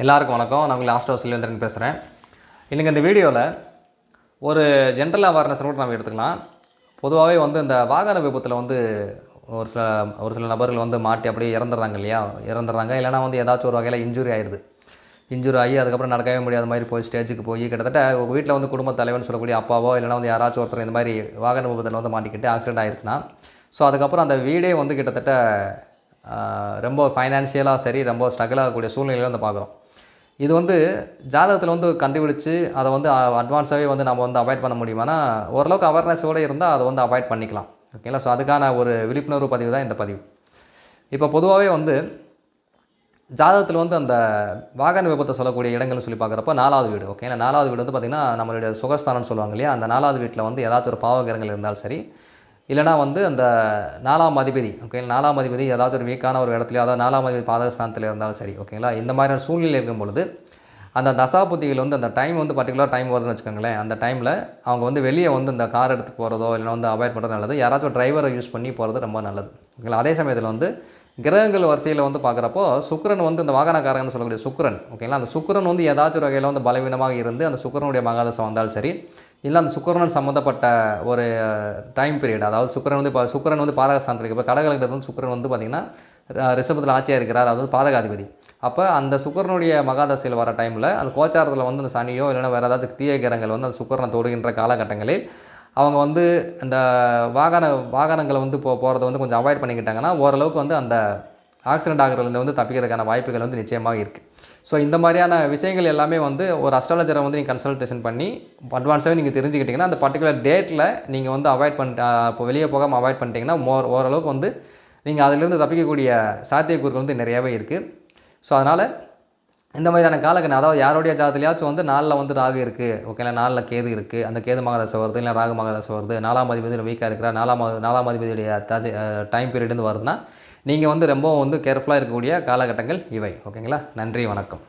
எல்லாருக்கும் வணக்கம். நான் உங்கள் லாஸ்ட் செல்வேந்திரன் பேசுகிறேன். இன்றைக்கி இந்த வீடியோவில் ஒரு ஜென்ரல் அவேர்னஸ் கூட நம்ம எடுத்துக்கலாம். பொதுவாகவே இந்த வாகன விபத்தில் ஒரு சில நபர்கள் மாட்டி அப்படியே இறந்துடுறாங்க இல்லையா, இல்லைனா ஏதாச்சும் ஒரு வகையில் இன்ஜுரி ஆயிடுது. இன்ஜுரி ஆகி அதுக்கப்புறம் நடக்கவே முடியாத மாதிரி போய் ஸ்டேஜுக்கு போய் கிட்டத்தட்ட வீட்டில் குடும்ப தலைவன் சொல்லக்கூடிய அப்பாவோ இல்லைனா யாராச்சும் ஒருத்தர் இந்த மாதிரி வாகன விபத்தில் மாட்டிக்கிட்டு ஆக்சிடென்ட் ஆயிடுச்சுன்னா, ஸோ அதுக்கப்புறம் அந்த வீடே கிட்டத்தட்ட ரொம்ப ஃபைனான்ஷியலாக சரி ரொம்ப ஸ்ட்ரகிள் ஆகக்கூடிய சூழ்நிலையில் பார்க்குறோம். இது ஜாதகத்தில் கண்டுபிடிச்சு அதை அட்வான்ஸாகவே நம்ம அவாய்ட் பண்ண முடியுமானா, ஓரளவுக்கு அவேர்னஸோடு இருந்தால் அதை அவாய்ட் பண்ணிக்கலாம். ஓகேங்களா? ஸோ அதுக்கான ஒரு விழிப்புணர்வு பதிவு தான் இந்த பதிவு. இப்போ பொதுவாகவே ஜாதகத்தில் அந்த வாகன விபத்தை சொல்லக்கூடிய இடங்கள்னு சொல்லி பார்க்குறப்ப 4வது வீடு. ஓகேங்களா? 4வது வீடு பார்த்திங்கன்னா நம்மளுடைய சுகஸ்தானம்னு சொல்லுவாங்க இல்லையா, அந்த 4வது வீட்டில் ஏதாச்சும் ஒரு பாவகிரகங்கள் இருந்தாலும் சரி, இல்லைனா அந்த 4ஆம் அதிபதி, ஓகேங்களா, 4ஆம் அதிபதி ஏதாச்சும் ஒரு வீக்கான ஒரு இடத்துலையோ, அதாவது 4ஆம் அதிபதி பாதகஸ்தானத்தில் இருந்தாலும் சரி, ஓகேங்களா, இந்த மாதிரியான சூழ்நிலை இருக்கும் பொழுது அந்த தசாபுத்திகள் அந்த டைம் பர்டிகுலர் டைம் வருதுன்னு வச்சுக்கோங்களேன். அந்த டைமில் அவங்க வெளியே இந்த கார் எடுத்து போகிறதோ இல்லைனா அவாய்ட் பண்ணுறது நல்லது. யாராச்சும் டிரைவரை யூஸ் பண்ணி போகிறது ரொம்ப நல்லது. ஓகேங்களா? அதே சமயத்தில் கிரகங்கள் வரிசையில் பார்க்குறப்போ சுக்கிரன் இந்த வாகனக்காரங்கன்னு சொல்லக்கூடிய சுக்கிரன், ஓகேங்களா, அந்த சுக்கிரன் ஏதாச்சும் ஒரு வகையில் பலவீனமாக இருந்து அந்த சுக்கிரனுடைய மகாதசம் வந்தாலும் சரி, இல்லை அந்த சுக்கிரன் சம்மந்தப்பட்ட ஒரு டைம் பீரியட், அதாவது சுக்கிரன் இப்போ சுக்கிரன் பாதகஸ்தானத்தில் இப்போ கடகலக்னத்தில் சுக்கிரன் பார்த்திங்கன்னா ரிஷபத்தில் ஆட்சியாக இருக்கிறார், அதாவது பாதகாதிபதி. அப்போ அந்த சுக்கிரனுடைய மகாதசையில் வர டைமில் அந்த கோச்சாரத்தில் அந்த சனியோ இல்லைனா வேறு ஏதாச்சும் தீய கிரகங்கள் அந்த சுக்கிரனை தொடுகின்ற காலகட்டங்களில் அவங்க இந்த வாகனங்களை போகிறத கொஞ்சம் அவாய்ட் பண்ணிக்கிட்டாங்கன்னா ஓரளவுக்கு அந்த ஆக்சிடென்ட் ஆகிறதுலேருந்து தப்பிக்கிறதுக்கான வாய்ப்புகள் நிச்சயமாக இருக்குது. ஸோ இந்த மாதிரியான விஷயங்கள் எல்லாமே ஒரு அஸ்ட்ராலஜரை நீங்கள் கன்சல்டேஷன் பண்ணி அட்வான்ஸாகவே நீங்கள் தெரிஞ்சுக்கிட்டிங்கன்னா அந்த பர்டிகுலர் டேட்டில் நீங்கள் அவாய்ட் இப்போ வெளியே போகாமல் அவாய்ட் பண்ணிட்டீங்கன்னா ஓரளவுக்கு நீங்கள் அதிலிருந்து தப்பிக்கக்கூடிய சாத்தியக்கூறுகள் நிறையாவே இருக்குது. ஸோ அதனால் இந்த மாதிரியான காலகட்டம், அதாவது யாருடைய ஜாதகத்துலையாச்சும் 4ல் ராகு இருக்குது, ஓகேங்களா, 4ல் கேது இருக்குது, அந்த கேது மகாதசை வருது இல்லை ராகு மகாதசை வருது, 4ஆம் அதிபதி வீக்காக இருக்கிறார், 4ஆம் அதிபதியுடைய டைம் பீரியட் வருதுன்னா நீங்கள் ரொம்பவும் கேர்ஃபுல்லாக இருக்கக்கூடிய காலகட்டங்கள் இவை. ஓகேங்களா? நன்றி, வணக்கம்.